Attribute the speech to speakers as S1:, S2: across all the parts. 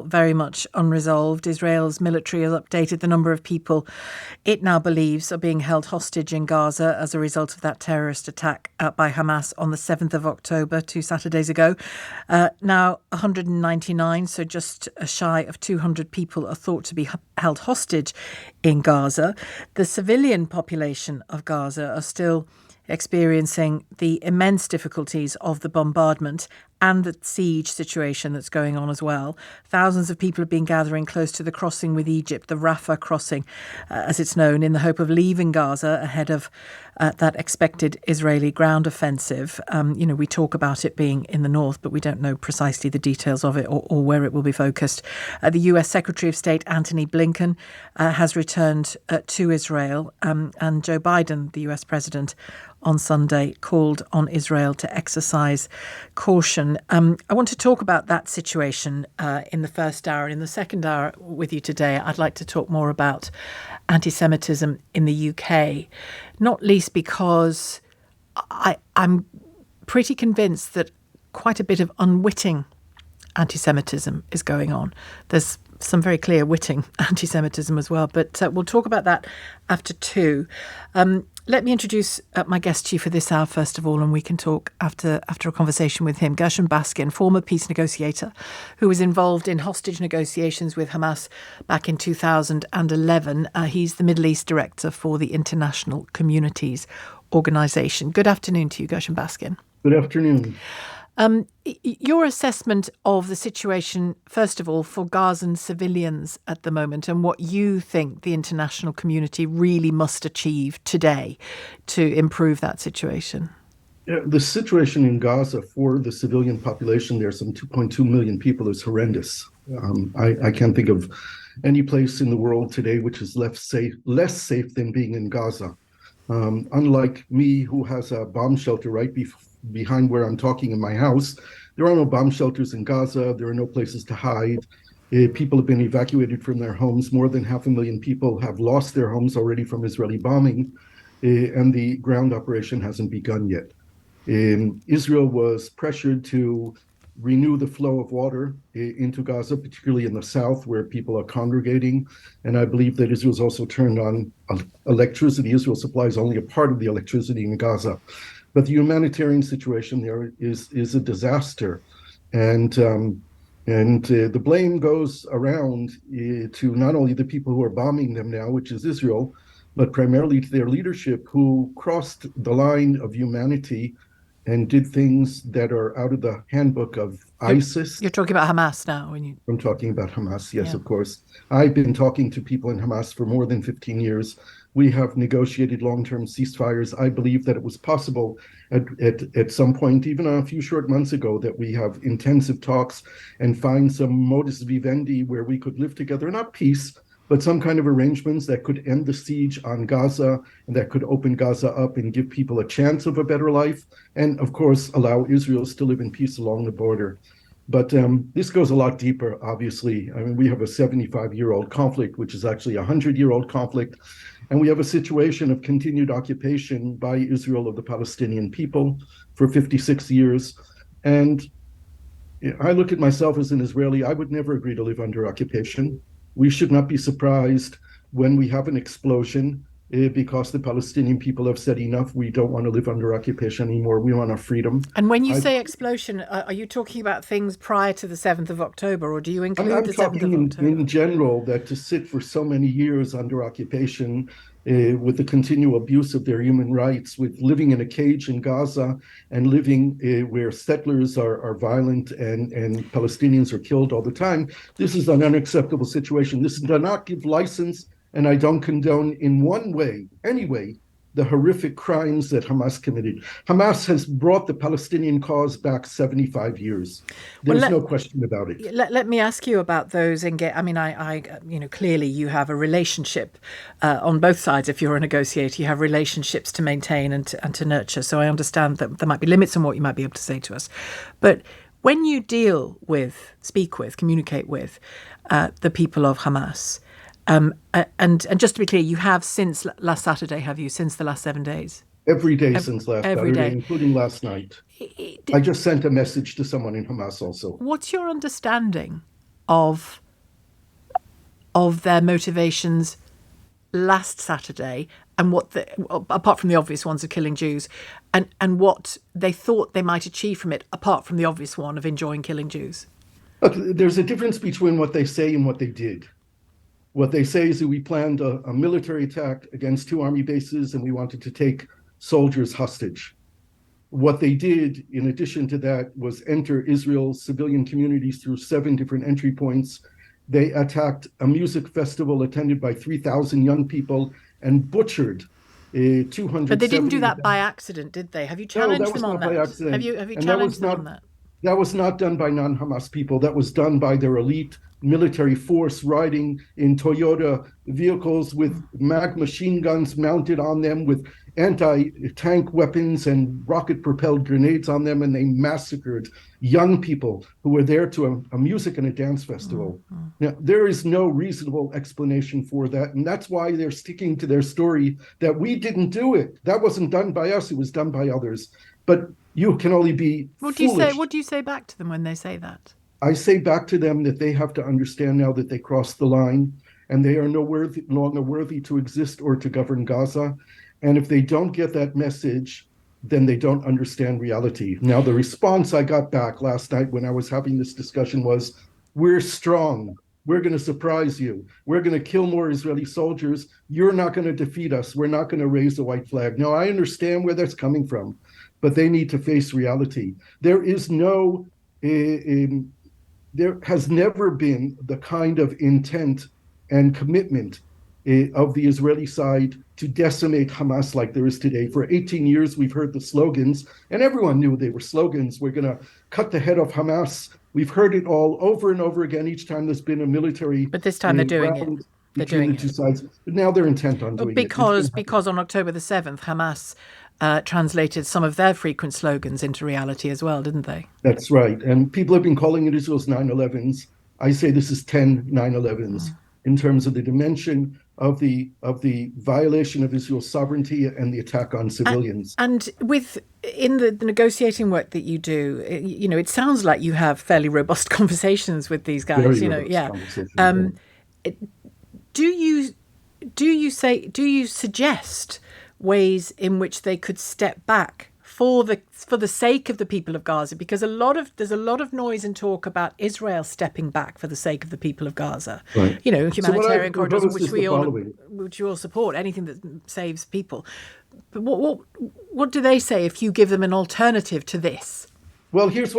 S1: very much unresolved. Israel's military has updated the number of people it now believes are being held hostage in Gaza as a result of that terrorist attack by Hamas on the 7th of October, 2 Saturdays ago. Now 199, so just shy of 200 people are thought to be held hostage in Gaza. The civilian population of Gaza are still experiencing the immense difficulties of the bombardment and the siege situation that's going on as well. Thousands of people have been gathering close to the crossing with Egypt, the Rafah crossing, as it's known, in the hope of leaving Gaza ahead of that expected Israeli ground offensive. We talk about it being in the north, but we don't know precisely the details of it or where it will be focused. The US Secretary of State Antony Blinken has returned to Israel, and Joe Biden, the US President, on Sunday called on Israel to exercise caution. I want to talk about that situation in the first hour. In the second hour with you today, I'd like to talk more about anti-Semitism in the UK, not least because I'm pretty convinced that quite a bit of unwitting anti-Semitism is going on. There's some very clear witting anti-Semitism as well, but we'll talk about that after 2. Let me introduce my guest chief for this hour, first of all, and we can talk after a conversation with him. Gershon Baskin, former peace negotiator who was involved in hostage negotiations with Hamas back in 2011. He's the Middle East director for the International Communities Organization. Good afternoon to you, Gershon Baskin.
S2: Good afternoon.
S1: Your assessment of the situation, first of all, for Gazan civilians at the moment, and what you think the international community really must achieve today to improve that situation.
S2: The situation in Gaza for the civilian population, there are some 2.2 million people, is horrendous. I can't think of any place in the world today which is less safe than being in Gaza. Unlike me, who has a bomb shelter right behind where I'm talking in my house, there are no bomb shelters in Gaza. There are no places to hide. People have been evacuated from their homes. More than 500,000 people have lost their homes already from Israeli bombing, and the ground operation hasn't begun yet. Israel was pressured to renew the flow of water into Gaza, particularly in the south where people are congregating. And I believe that Israel's also turned on electricity. Israel supplies only a part of the electricity in Gaza. But the humanitarian situation there is a disaster. And the blame goes around to not only the people who are bombing them now, which is Israel, but primarily to their leadership, who crossed the line of humanity and did things that are out of the handbook of ISIS.
S1: You're talking about Hamas now.
S2: I'm talking about Hamas, yes,
S1: Yeah.
S2: Of course. I've been talking to people in Hamas for more than 15 years. We have negotiated long-term ceasefires. I believe that it was possible at some point, even a few short months ago, that we have intensive talks and find some modus vivendi where we could live together, not peace, but some kind of arrangements that could end the siege on Gaza and that could open Gaza up and give people a chance of a better life, and of course allow Israel to live in peace along the border. But this goes a lot deeper, obviously. I mean, we have a 75-year-old conflict, which is actually a 100-year-old conflict, and we have a situation of continued occupation by Israel of the Palestinian people for 56 years. And I look at myself as an Israeli. I would never agree to live under occupation. We should not be surprised when we have an explosion because the Palestinian people have said enough. We don't want to live under occupation anymore. We want our freedom.
S1: And when you say explosion, are you talking about things prior to the 7th of October, or do you include the 7th of October?
S2: In general, that to sit for so many years under occupation with the continual abuse of their human rights, with living in a cage in Gaza and living where settlers are violent and Palestinians are killed all the time, this is an unacceptable situation. This does not give license, and I don't condone in one way, any way, the horrific crimes that Hamas committed. Hamas has brought the Palestinian cause back 75 years. There's no question about it.
S1: Let me ask you about those. I mean, clearly you have a relationship on both sides. If you're a negotiator, you have relationships to maintain and to nurture. So I understand that there might be limits on what you might be able to say to us. But when you speak with, communicate with the people of Hamas, and just to be clear, you have since last Saturday, have you, since the last 7 days?
S2: Every day since last
S1: every
S2: Saturday,
S1: day,
S2: including last night. I just sent a message to someone in Hamas also.
S1: What's your understanding of their motivations last Saturday, and apart from the obvious ones of killing Jews, and what they thought they might achieve from it, apart from the obvious one of enjoying killing Jews?
S2: Look, there's a difference between what they say and what they did. What they say is that we planned a military attack against 2 army bases and we wanted to take soldiers hostage. What they did, in addition to that, was enter Israel's civilian communities through 7 different entry points. They attacked a music festival attended by 3,000 young people and butchered 200.
S1: But they didn't do that by accident, did they? Have you challenged them on that?
S2: By accident.
S1: Have you challenged them on that?
S2: That was not done by non-Hamas people. That was done by their elite military force riding in Toyota vehicles with mag machine guns mounted on them, with anti-tank weapons and rocket-propelled grenades on them, and they massacred young people who were there to a music and a dance festival. Now, there is no reasonable explanation for that, and that's why they're sticking to their story that we didn't do it. That wasn't done by us, it was done by others. But you can only be foolish.
S1: What do you say back to them when they say that?
S2: I say back to them that they have to understand now that they crossed the line and they are no longer worthy to exist or to govern Gaza. And if they don't get that message, then they don't understand reality. Now, the response I got back last night when I was having this discussion was, we're strong. We're going to surprise you. We're going to kill more Israeli soldiers. You're not going to defeat us. We're not going to raise the white flag. Now, I understand where that's coming from, but they need to face reality. There is no... there has never been the kind of intent and commitment of the Israeli side to decimate Hamas like there is today. For 18 years, we've heard the slogans, and everyone knew they were slogans. We're going to cut the head off Hamas. We've heard it all over and over again each time there's been a military.
S1: But this time they're doing it. They're doing
S2: the two sides. But now they're intent on doing
S1: it. Because on October the 7th, Hamas translated some of their frequent slogans into reality as well, didn't they?
S2: That's right. And people have been calling it Israel's 9/11s. I say this is 10 9/11s in terms of the dimension of the violation of Israel's sovereignty and the attack on civilians.
S1: And in the negotiating work that you do, it sounds like you have fairly robust conversations with these guys. Do you suggest ways in which they could step back for the sake of the people of Gaza? Because there's a lot of noise and talk about Israel stepping back for the sake of the people of Gaza.
S2: Right.
S1: Humanitarian corridors, which you all support, anything that saves people. But what do they say if you give them an alternative to this?
S2: Well, here's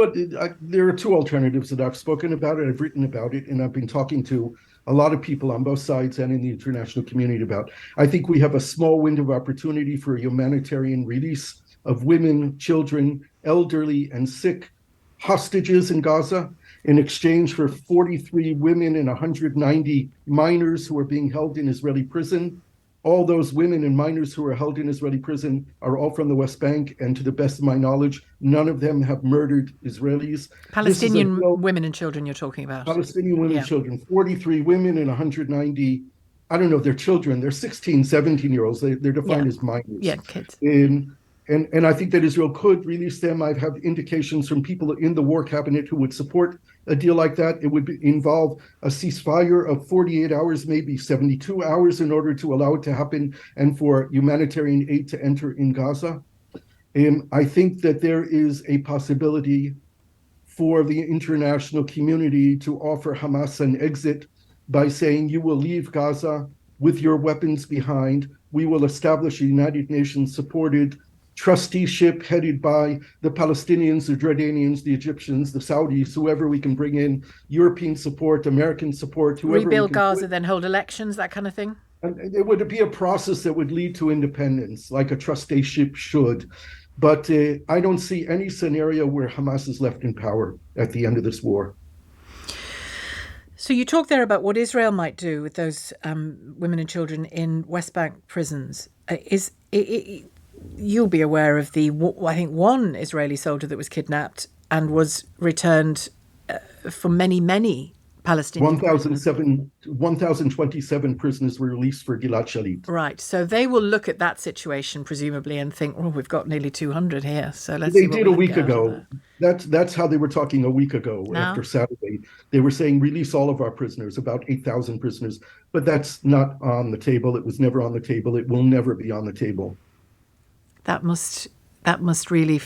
S2: there are 2 alternatives that I've spoken about and I've written about it, and I've been talking to a lot of people on both sides and in the international community about. I think we have a small window of opportunity for a humanitarian release of women, children, elderly, and sick hostages in Gaza in exchange for 43 women and 190 minors who are being held in Israeli prison. All those women and minors who are held in Israeli prison are all from the West Bank, and to the best of my knowledge, none of them have murdered Israelis.
S1: Palestinian women and children you're talking about.
S2: Palestinian women and children, 43 women and 190, I don't know, they're children. They're 16, 17-year-olds. They're defined as minors.
S1: Yeah, kids.
S2: And I think that Israel could release them. I've had indications from people in the war cabinet who would support a deal like that. It would involve a ceasefire of 48 hours, maybe 72 hours in order to allow it to happen and for humanitarian aid to enter in Gaza. I think that there is a possibility for the international community to offer Hamas an exit by saying, you will leave Gaza with your weapons behind. We will establish a United Nations supported trusteeship headed by the Palestinians, the Jordanians, the Egyptians, the Saudis, whoever we can bring in, European support, American support, whoever.
S1: Rebuild Gaza, then hold elections, that kind of thing?
S2: And it would be a process that would lead to independence, like a trusteeship should. But I don't see any scenario where Hamas is left in power at the end of this war.
S1: So you talk there about what Israel might do with those women and children in West Bank prisons. You'll be aware of I think one Israeli soldier that was kidnapped and was returned for many, many Palestinian prisoners.
S2: 1,027 prisoners were released for Gilad Shalit.
S1: Right. So they will look at that situation, presumably, and think, oh, we've got nearly 200 here. So let's
S2: They
S1: see what
S2: did
S1: we
S2: a
S1: can
S2: week
S1: get out of
S2: ago.
S1: there.
S2: That's how they were talking a week ago
S1: Now?
S2: after Saturday. They were saying release all of our prisoners, about 8,000 prisoners. But that's not on the table. It was never on the table. It will never be on the table.
S1: That must really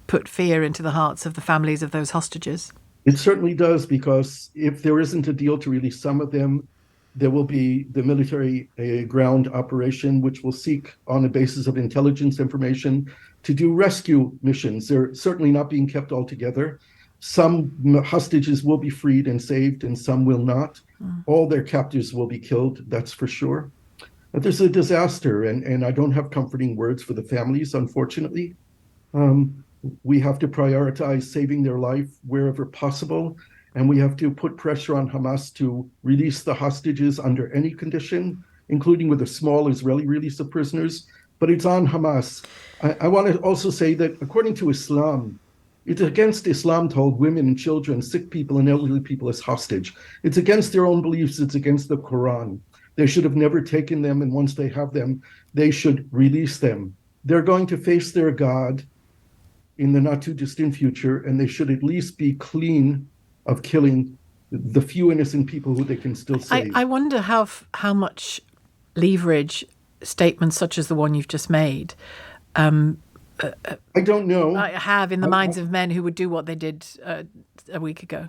S1: put fear into the hearts of the families of those hostages.
S2: It certainly does, because if there isn't a deal to release some of them, there will be the military ground operation, which will seek, on the basis of intelligence information, to do rescue missions. They're certainly not being kept all together. Some hostages will be freed and saved, and some will not. All their captors will be killed, that's for sure. But there's a disaster, and I don't have comforting words for the families, unfortunately. We have to prioritize saving their life wherever possible, and we have to put pressure on Hamas to release the hostages under any condition, including with a small Israeli release of prisoners. But it's on Hamas. I want to also say that according to Islam, it's against Islam to hold women and children, sick people and elderly people as hostage. It's against their own beliefs. It's against the Quran. They should have never taken them, and once they have them, they should release them. They're going to face their God in the not too distant future, and they should at least be clean of killing the few innocent people who they can still save.
S1: I wonder how much leverage statements such as the one you've just made
S2: I don't know.
S1: have in the minds of men who would do what they did a week ago.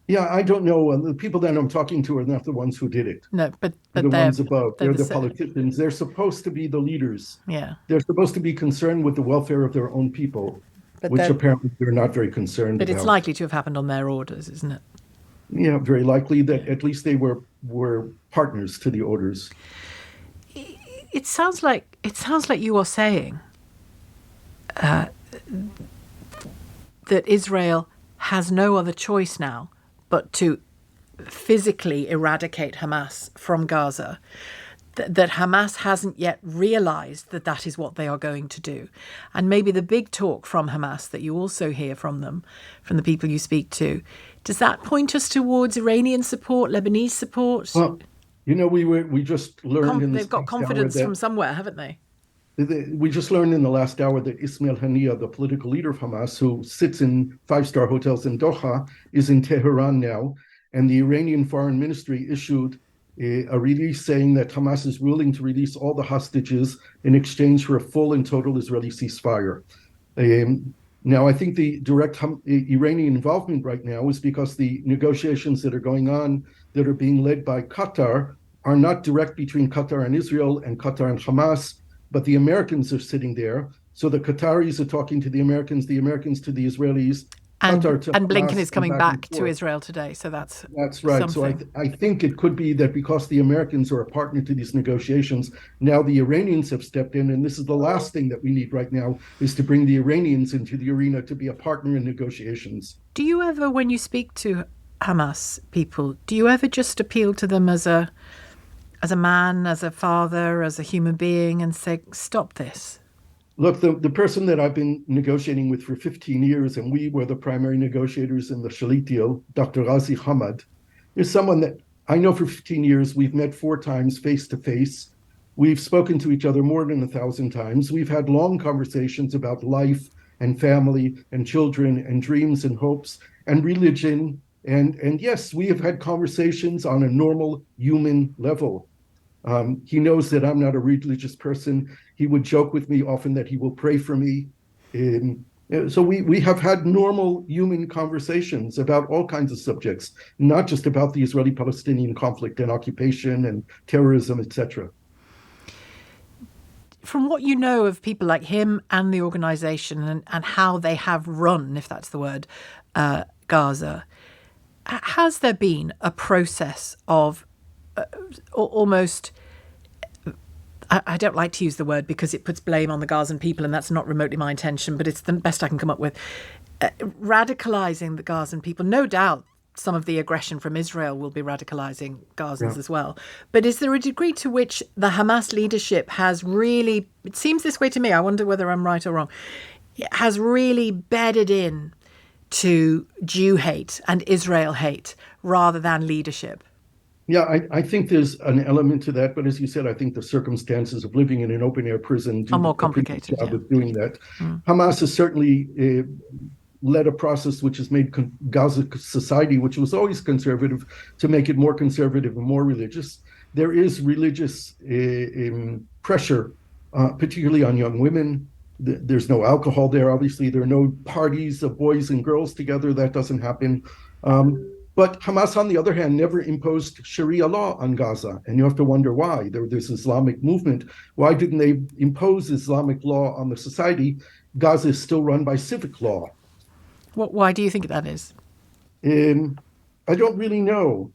S2: Yeah, I don't know. The people that I'm talking to are not the ones who did it.
S1: No, but
S2: They're the ones above. They're the
S1: same.
S2: politicians. They're supposed to be the leaders.
S1: Yeah.
S2: They're supposed to be concerned with the welfare of their own people,
S1: But
S2: which apparently they're not very concerned
S1: But
S2: about.
S1: it's likely to have happened on their orders, isn't it?
S2: Yeah, very likely that at least they were partners to the orders.
S1: It sounds like you are saying that Israel has no other choice now but to physically eradicate Hamas from Gaza. That Hamas hasn't yet realized that that is what they are going to do. And maybe the big talk from Hamas that you also hear from them, from the people you speak to, does that point us towards Iranian support, Lebanese support?
S2: Well, we just learned in this
S1: they've got confidence from somewhere, haven't they?
S2: We just learned in the last hour that Ismail Haniyeh, the political leader of Hamas, who sits in five-star hotels in Doha, is in Tehran now. And the Iranian Foreign Ministry issued a release saying that Hamas is willing to release all the hostages in exchange for a full and total Israeli ceasefire. Now, I think the direct Iranian involvement right now is because the negotiations that are going on, that are being led by Qatar, are not direct between Qatar and Israel and Qatar and Hamas, but the Americans are sitting there. So the Qataris are talking to the Americans to the Israelis.
S1: And
S2: Hamas,
S1: Blinken is coming back to
S2: forth.
S1: Israel today, so that's
S2: right.
S1: something.
S2: So I think it could be that because the Americans are a partner to these negotiations, now the Iranians have stepped in, and this is the last thing that we need right now, is to bring the Iranians into the arena to be a partner in negotiations.
S1: Do you ever, when you speak to Hamas people, do you ever just appeal to them as a man, as a father, as a human being, and say, stop this?
S2: Look, the person that I've been negotiating with for 15 years, and we were the primary negotiators in the Shalit deal, Dr. Ghazi Hamad, is someone that I know for 15 years. We've met 4 times face to face. We've spoken to each other more than 1,000 times. We've had long conversations about life and family and children and dreams and hopes and religion. And yes, we have had conversations on a normal human level. He knows that I'm not a religious person. He would joke with me often that he will pray for me. So we have had normal human conversations about all kinds of subjects, not just about the Israeli-Palestinian conflict and occupation and terrorism, etc.
S1: From what you know of people like him and the organization and how they have run, if that's the word, Gaza, has there been a process of almost, I don't like to use the word because it puts blame on the Gazan people, and that's not remotely my intention, but it's the best I can come up with, radicalizing the Gazan people? No doubt some of the aggression from Israel will be radicalizing Gazans as well. But is there a degree to which the Hamas leadership has really, it seems this way to me, I wonder whether I'm right or wrong, has really bedded in to Jew hate and Israel hate rather than leadership?
S2: Yeah, I think there's an element to that, but as you said, I think the circumstances of living in an open-air prison do
S1: Are more
S2: a pretty good
S1: complicated,
S2: job
S1: yeah.
S2: of doing that. Hamas has certainly led a process which has made Gaza society, which was always conservative, to make it more conservative and more religious. There is religious pressure, particularly on young women. There's no alcohol there, obviously. There are no parties of boys and girls together. That doesn't happen. But Hamas, on the other hand, never imposed Sharia law on Gaza. And you have to wonder why. There's Islamic movement. Why didn't they impose Islamic law on the society? Gaza is still run by civic law.
S1: Why do you think that is?
S2: I don't really know.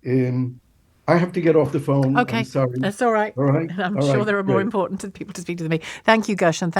S2: I have to get off the phone.
S1: Okay,
S2: I'm sorry.
S1: that's all right.
S2: All right.
S1: I'm
S2: All
S1: sure
S2: right.
S1: there are more
S2: Great.
S1: important people to speak to than me. Thank you, Gershon.